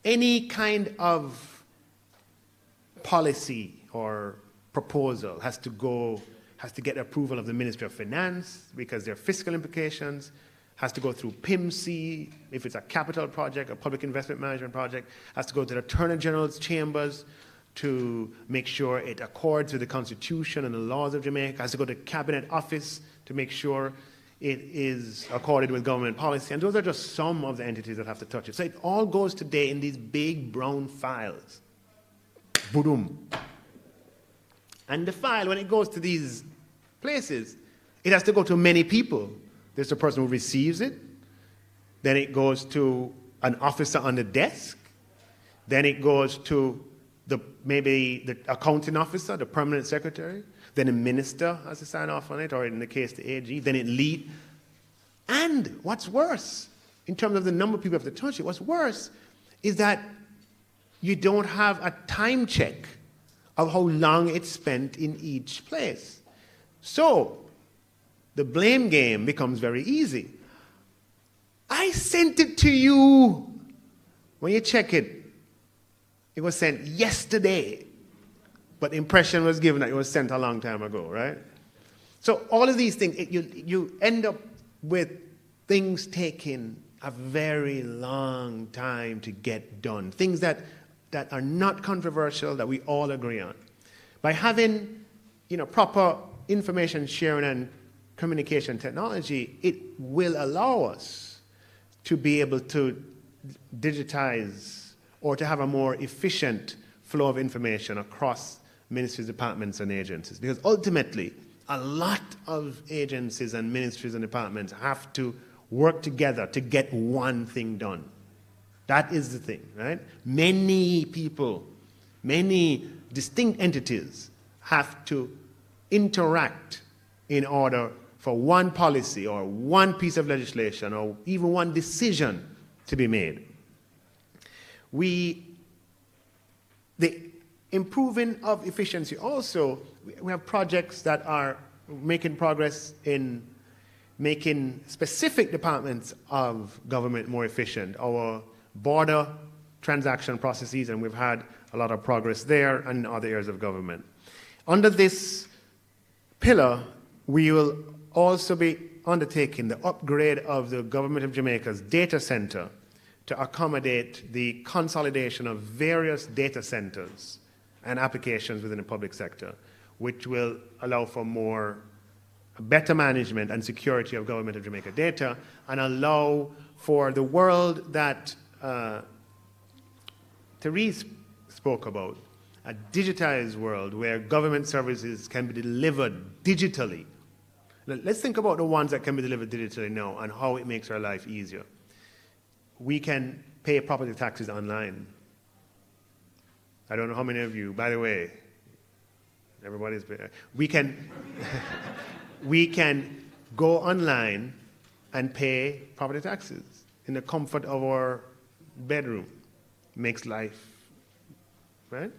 any kind of policy or proposal has to get approval of the Ministry of Finance because there are fiscal implications, has to go through PIMC if it's a capital project, a public investment management project, has to go to the Attorney General's chambers to make sure it accords with the Constitution and the laws of Jamaica, has to go to the Cabinet Office to make sure it is accorded with government policy. And those are just some of the entities that have to touch it. So it all goes today in these big brown files. Boom. And the file, when it goes to these places, it has to go to many people. There's the person who receives it. Then it goes to an officer on the desk. Then it goes to maybe the accounting officer, the permanent secretary. Then a minister has to sign off on it, or in the case, the AG. Then it leads. And what's worse, in terms of the number of people who have to touch it, what's worse is that you don't have a time check of how long it's spent in each place. So the blame game becomes very easy. I sent it to you. When you check it, it was sent yesterday, but the impression was given that it was sent a long time ago, right? So all of these things, you end up with things taking a very long time to get done, things that are not controversial, that we all agree on. By having proper information sharing and communication technology, it will allow us to be able to digitize or to have a more efficient flow of information across ministries, departments, and agencies. Because ultimately, a lot of agencies and ministries and departments have to work together to get one thing done. That is the thing, right? Many people, many distinct entities have to interact in order for one policy or one piece of legislation or even one decision to be made. The improving of efficiency also, we have projects that are making progress in making specific departments of government more efficient. Our border transaction processes, and we've had a lot of progress there and in other areas of government. Under this pillar, we will also be undertaking the upgrade of the Government of Jamaica's data center to accommodate the consolidation of various data centers and applications within the public sector, which will allow for better management and security of Government of Jamaica data, and allow for the world that Therese spoke about, a digitized world where government services can be delivered digitally. Let's think about the ones that can be delivered digitally now and how it makes our life easier. We can pay property taxes online. I don't know how many of you, by the way, everybody's, we can go online and pay property taxes in the comfort of our bedroom. Makes life, right?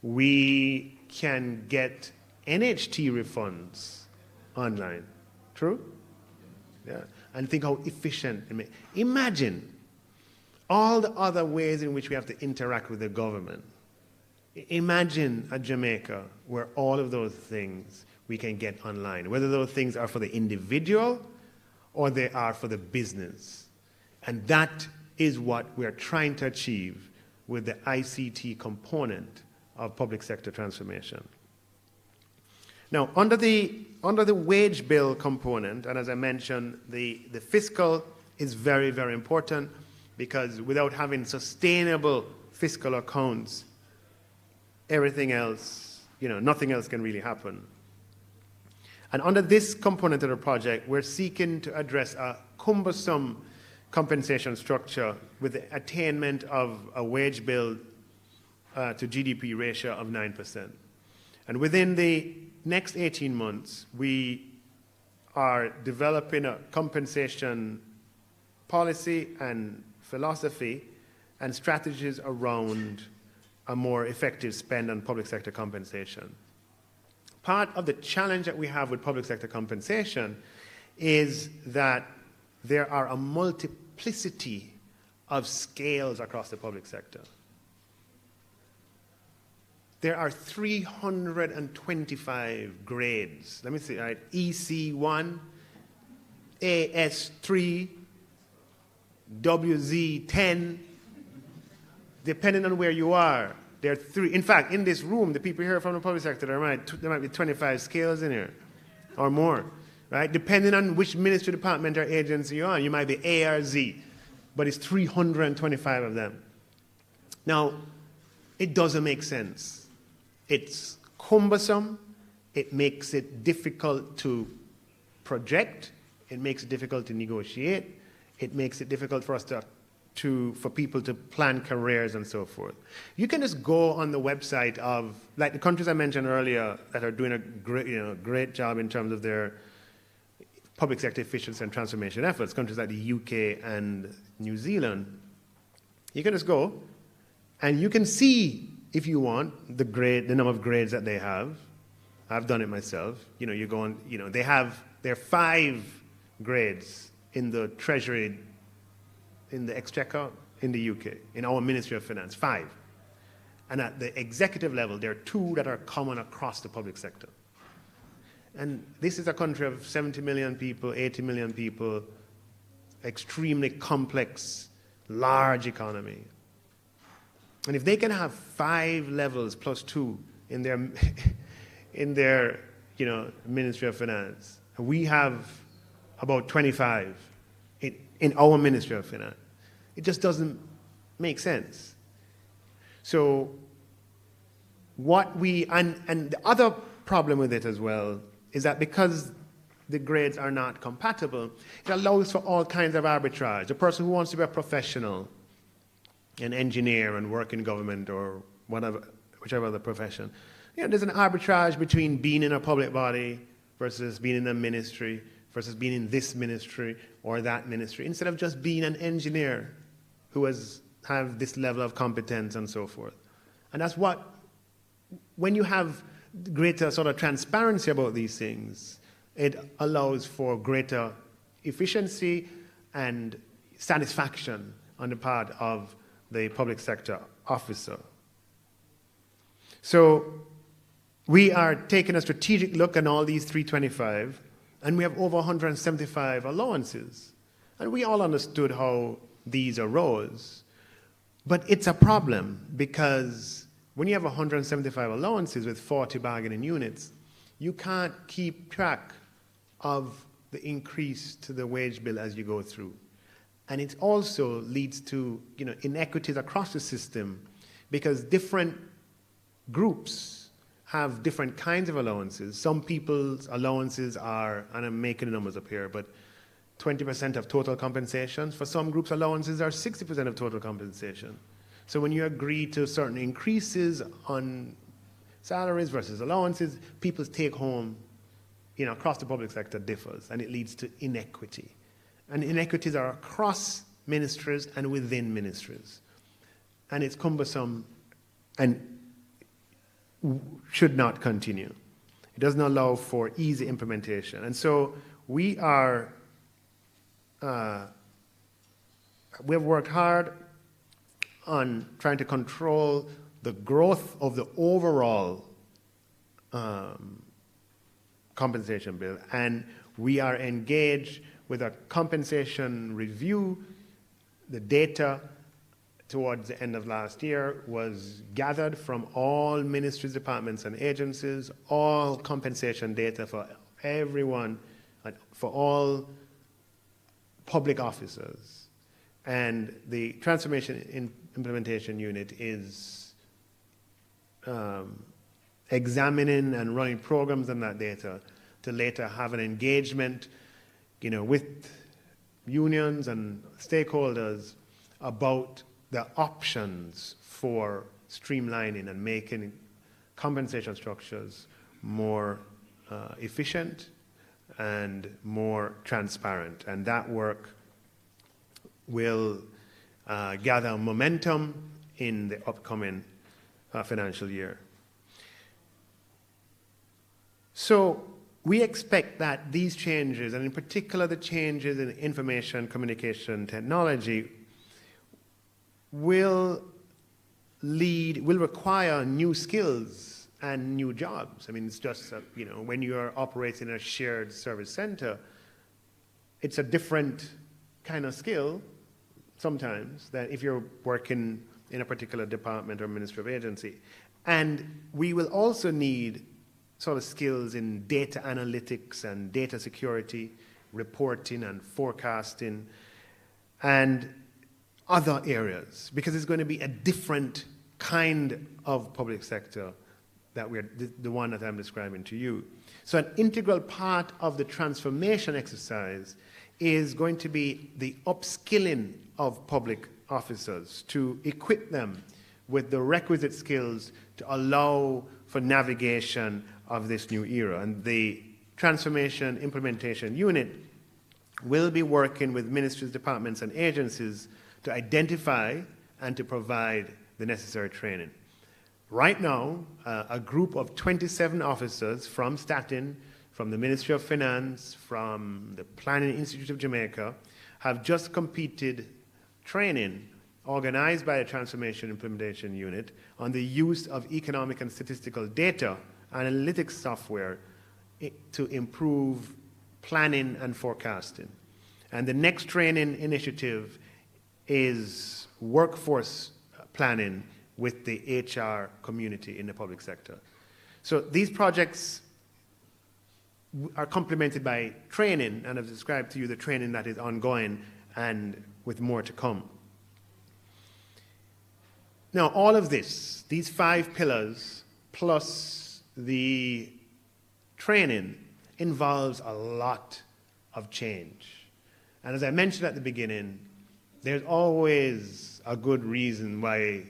We can get NHT refunds online. True? Yeah. And think how efficient it makes. Imagine all the other ways in which we have to interact with the government. Imagine a Jamaica where all of those things we can get online, whether those things are for the individual or they are for the business. And that is what we're trying to achieve with the ICT component of public sector transformation. Now, under the wage bill component, and as I mentioned, the fiscal is very, very important, because without having sustainable fiscal accounts, everything else, nothing else can really happen. And under this component of the project, we're seeking to address a cumbersome compensation structure with the attainment of a wage bill to GDP ratio of 9%. And within the next 18 months, we are developing a compensation policy and philosophy and strategies around a more effective spend on public sector compensation. Part of the challenge that we have with public sector compensation is that there are a multiplicity of scales across the public sector. There are 325 grades. Let me see, right? EC1, AS3, WZ10, depending on where you are. There are three. In fact, in this room, the people here from the public sector, there might be 25 scales in here or more, right? Depending on which ministry, department, or agency you're on. You might be A or Z, but it's 325 of them. Now, it doesn't make sense. It's cumbersome. It makes it difficult to project. It makes it difficult to negotiate. It makes it difficult for us for people to plan careers and so forth. You can just go on the website of, like the countries I mentioned earlier that are doing a great job in terms of their public sector efficiency and transformation efforts, countries like the UK and New Zealand. You can just go and you can see, if you want, the number of grades that they have. I've done it myself. You go on, there are 5 grades in the Treasury, in the Exchequer, in the UK, in our Ministry of Finance, 5. And at the executive level, there are 2 that are common across the public sector. And this is a country of 70 million people, 80 million people, extremely complex, large economy. And if they can have 5 levels plus 2 in their, Ministry of Finance, we have about 25 in our Ministry of Finance. It just doesn't make sense. So and the other problem with it as well is that because the grades are not compatible, it allows for all kinds of arbitrage. A person who wants to be a professional, an engineer and work in government or whichever other profession, there's an arbitrage between being in a public body versus being in a ministry versus being in this ministry or that ministry, instead of just being an engineer who have this level of competence and so forth. And that's when you have greater sort of transparency about these things, it allows for greater efficiency and satisfaction on the part of the public sector officer. So we are taking a strategic look at all these 325, and we have over 175 allowances. And we all understood how these arose. But it's a problem because when you have 175 allowances with 40 bargaining units, you can't keep track of the increase to the wage bill as you go through. And it also leads to inequities across the system because different groups have different kinds of allowances. Some people's allowances are, and I'm making the numbers up here, but 20% of total compensation. For some groups, allowances are 60% of total compensation. So when you agree to certain increases on salaries versus allowances, people's take home, across the public sector differs, and it leads to inequity. And inequities are across ministries and within ministries. And it's cumbersome and should not continue. It doesn't allow for easy implementation. And so we've worked hard on trying to control the growth of the overall compensation bill. And we are engaged with a compensation review. The data towards the end of last year was gathered from all ministries, departments, and agencies, all compensation data for everyone, for all public officers. And the Transformation Implementation Unit is examining and running programs on that data to later have an engagement, with unions and stakeholders about the options for streamlining and making compensation structures more efficient and more transparent. And that work will gather momentum in the upcoming financial year. So we expect that these changes, and in particular the changes in information communication technology, will require new skills and new jobs. I mean, it's just, when you're operating a shared service center, it's a different kind of skill sometimes than if you're working in a particular department or ministry of agency. And we will also need sort of skills in data analytics and data security, reporting and forecasting, and other areas, because it's going to be a different kind of public sector that the one that I'm describing to you. So an integral part of the transformation exercise is going to be the upskilling of public officers to equip them with the requisite skills to allow for navigation of this new era. And the Transformation Implementation Unit will be working with ministries, departments, and agencies to identify and to provide the necessary training. Right now, a group of 27 officers from Staten, from the Ministry of Finance, from the Planning Institute of Jamaica, have just completed training organized by the Transformation Implementation Unit on the use of economic and statistical data analytics software to improve planning and forecasting. And the next training initiative is workforce planning with the HR community in the public sector. So these projects are complemented by training, and I've described to you the training that is ongoing and with more to come. Now, all of this, these 5 pillars, plus the training, involves a lot of change. And as I mentioned at the beginning, there's always a good reason why,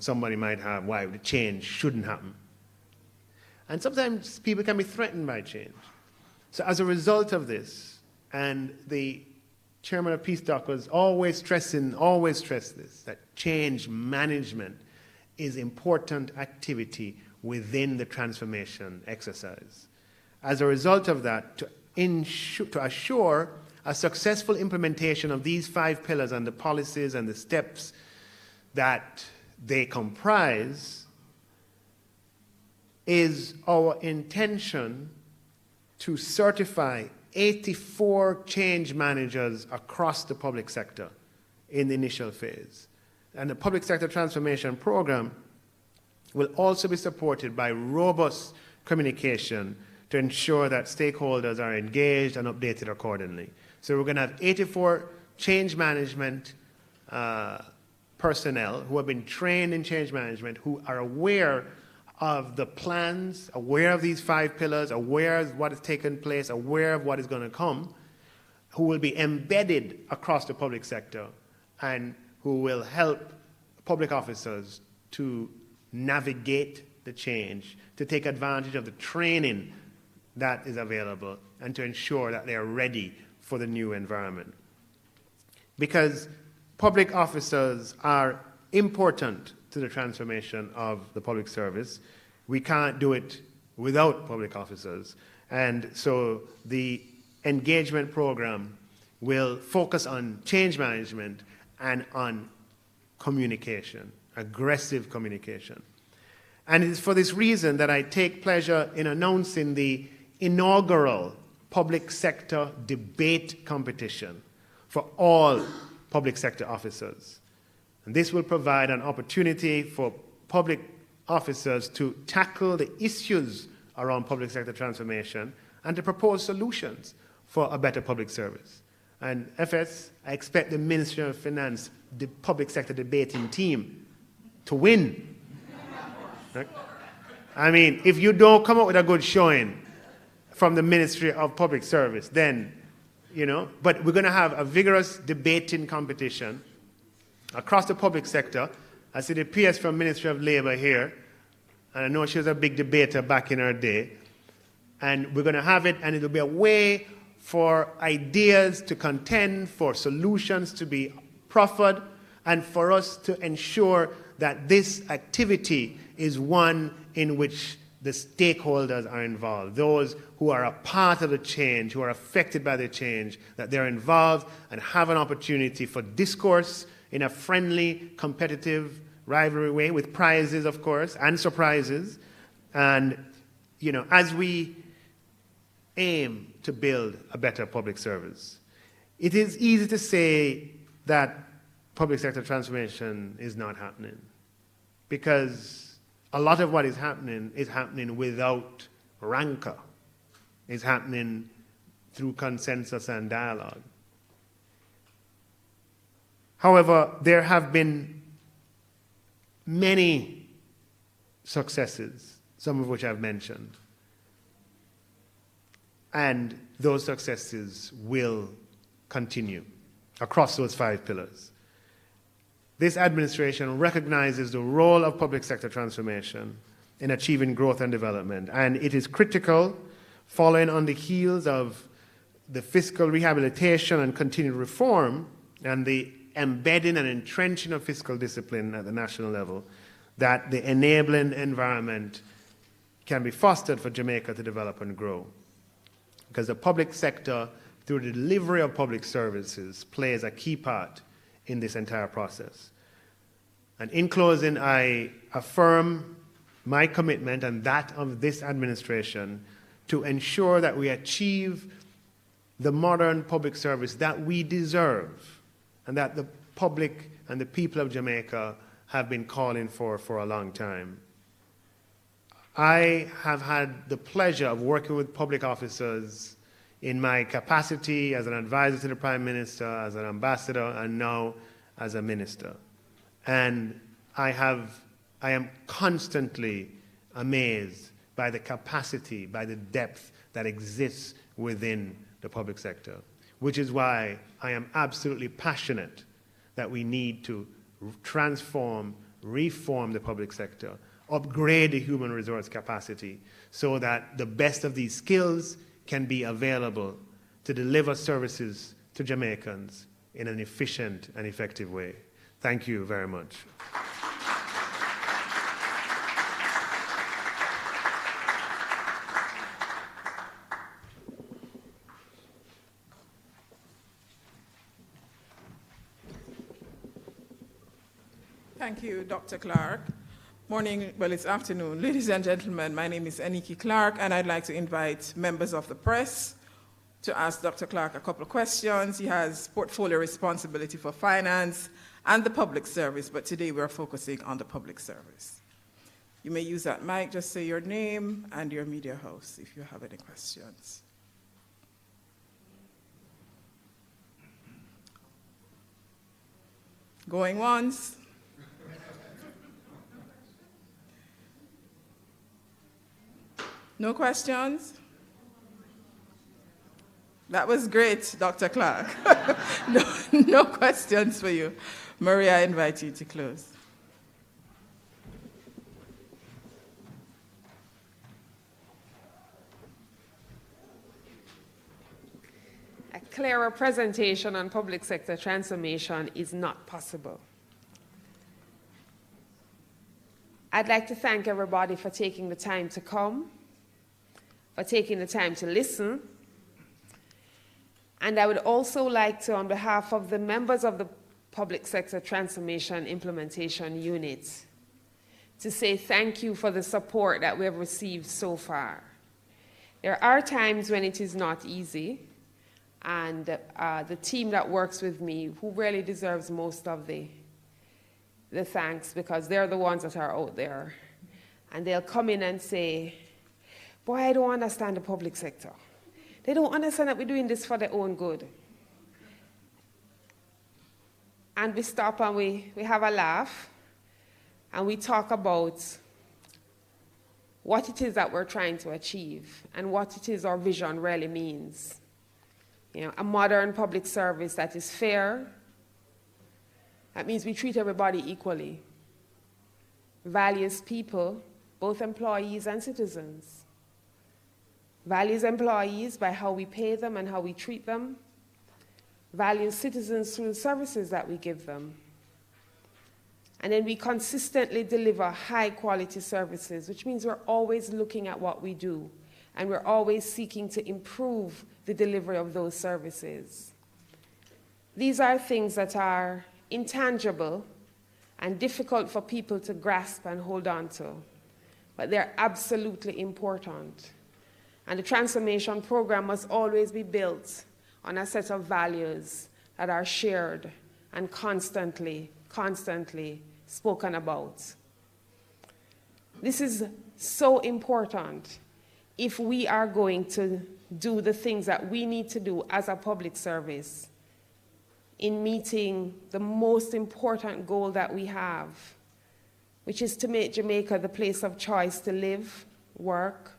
somebody might have why the change shouldn't happen. And sometimes people can be threatened by change. So as a result of this, and the chairman of Peace Doc was always stressed this, that change management is important activity within the transformation exercise. As a result of that, to assure a successful implementation of these 5 pillars and the policies and the steps that they comprise, is our intention to certify 84 change managers across the public sector in the initial phase. And the public sector transformation program will also be supported by robust communication to ensure that stakeholders are engaged and updated accordingly. So we're going to have 84 change management personnel who have been trained in change management, who are aware of the plans, aware of these 5 pillars, aware of what has taken place, aware of what is going to come, who will be embedded across the public sector and who will help public officers to navigate the change, to take advantage of the training that is available, and to ensure that they are ready for the new environment. Because public officers are important to the transformation of the public service. We can't do it without public officers. And so the engagement program will focus on change management and on communication, aggressive communication. And it is for this reason that I take pleasure in announcing the inaugural public sector debate competition for all public sector officers. And this will provide an opportunity for public officers to tackle the issues around public sector transformation and to propose solutions for a better public service. And FS, I expect the Ministry of Finance, the public sector debating team, to win. Right? I mean, if you don't come up with a good showing from the Ministry of Public Service, then, but we're going to have a vigorous debating competition across the public sector. I see the PS from Ministry of Labor here, and I know she was a big debater back in her day. And we're going to have it, and it'll be a way for ideas to contend, for solutions to be proffered, and for us to ensure that this activity is one in which the stakeholders are involved, those who are a part of the change, who are affected by the change, that they're involved and have an opportunity for discourse in a friendly, competitive, rivalry way, with prizes, of course, and surprises. And, as we aim to build a better public service, it is easy to say that public sector transformation is not happening, because a lot of what is happening without rancor. It's happening through consensus and dialogue. However, there have been many successes, some of which I've mentioned, and those successes will continue across those 5 pillars. This administration recognizes the role of public sector transformation in achieving growth and development, and it is critical, following on the heels of the fiscal rehabilitation and continued reform and the embedding and entrenching of fiscal discipline at the national level, that the enabling environment can be fostered for Jamaica to develop and grow. Because the public sector, through the delivery of public services, plays a key part in this entire process. And in closing, I affirm my commitment and that of this administration to ensure that we achieve the modern public service that we deserve and that the public and the people of Jamaica have been calling for a long time. I have had the pleasure of working with public officers in my capacity as an advisor to the Prime Minister, as an ambassador, and now as a minister. And I am constantly amazed by the capacity, by the depth that exists within the public sector, which is why I am absolutely passionate that we need to transform, reform the public sector, upgrade the human resource capacity so that the best of these skills can be available to deliver services to Jamaicans in an efficient and effective way. Thank you very much. Thank you, Dr. Clark. Morning, well, it's afternoon. Ladies and gentlemen, my name is Aniki Clark, and I'd like to invite members of the press to ask Dr. Clark a couple of questions. He has portfolio responsibility for finance and the public service, but today we're focusing on the public service. You may use that mic, just say your name and your media house if you have any questions. Going once. No questions? That was great, Dr. Clark. No questions for you. Maria, I invite you to close. A clearer presentation on public sector transformation is not possible. I'd like to thank everybody for taking the time to come, for taking the time to listen. And I would also like to, on behalf of the members of the Public Sector Transformation Implementation Unit, to say thank you for the support that we have received so far. There are times when it is not easy, and the team that works with me, who really deserves most of the thanks, because they're the ones that are out there, and they'll come in and say, boy, I don't understand the public sector. They don't understand that we're doing this for their own good. And we stop and we have a laugh, and we talk about what it is that we're trying to achieve and what it is our vision really means. You know, a modern public service that is fair. That means we treat everybody equally. Values people, both employees and citizens. Values employees by how we pay them and how we treat them. Values citizens through the services that we give them. And then we consistently deliver high-quality services, which means we're always looking at what we do, and we're always seeking to improve the delivery of those services. These are things that are intangible and difficult for people to grasp and hold on to, but they're absolutely important. And the transformation program must always be built on a set of values that are shared and constantly spoken about. This is so important if we are going to do the things that we need to do as a public service in meeting the most important goal that we have, which is to make Jamaica the place of choice to live, work,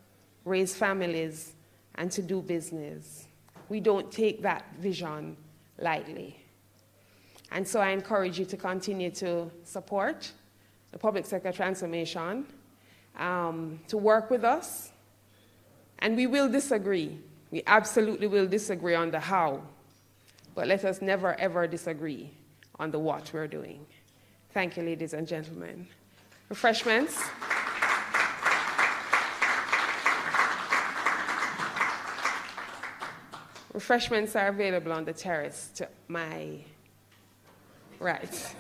raise families, and to do business. We don't take that vision lightly. And so I encourage you to continue to support the public sector transformation, to work with us. And we will disagree. We absolutely will disagree on the how. But let us never, ever disagree on the what we're doing. Thank you, ladies and gentlemen. Refreshments. Refreshments are available on the terrace to my right.